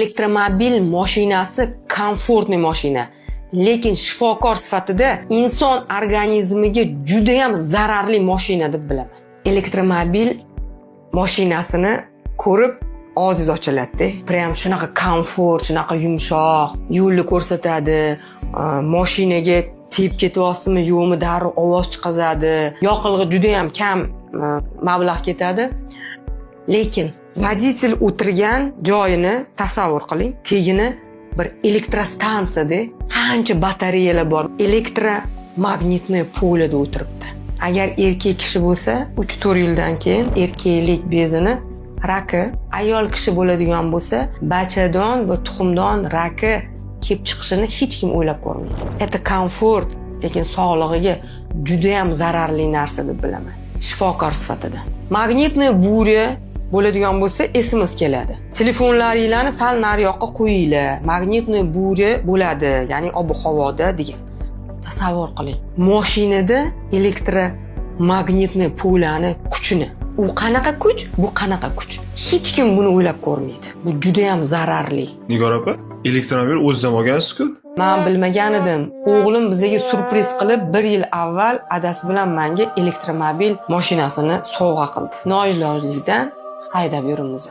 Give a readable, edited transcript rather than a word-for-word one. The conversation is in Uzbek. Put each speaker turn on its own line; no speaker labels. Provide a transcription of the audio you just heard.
Elektromobil mashinasi komfortli mashina, lekin shifokor sifatida inson organizmiga juda ham zararli mashina deb bilaman. Elektromobil mashinasini ko'rib og'zingiz ochiladi. Prям shunaqa komfort, shunaqa yumshoq, yo'lni ko'rsatadi, mashinaga tep ketyapsizmi, yo'qmi darrov ovoz chiqazadi. Yoqilg'i juda ham kam mablag' ketadi. Lekin водитель o'tirgan joyini tasavvur qiling. Tegini bir elektrostansiyada qancha batareyalar bor, elektromagnitnoy polida o'tiribdi. Agar erkak kishi bo'lsa, 3-4 yildan keyin erkaklik bezini raki, ayol kishi bo'ladigan bo'lsa, bachadon va tuxumdon raki kelib chiqishini hech kim o'ylab ko'rmaydi. Это komfort, lekin sog'lig'iga juda ham zararli narsa deb bilaman. Shifokor sifatida. Magnitnoy burya bo'ladigan bo'lsa, SMS keladi. Telefonlaringlarni sal nariyoqqa qo'yinglar. Magnitnoy burya bo'ladi, ya'ni ob-havoda degan. Tasavvur qiling. Mashinada elektromagnitnoy polani kuchini. U qanaqa kuch, bu qanaqa kuch. Hech kim buni o'ylab ko'rmaydi. Bu juda ham zararli.
Nigor opa, elektromobil o'zidan olgansiz-ku?
Men bilmagan edim. O'g'lim bizga surpriz qilib 1 yil avval adasi bilan menga elektromobil mashinasini sovg'a qildi. Noilojlikdan haydab yuribmiz.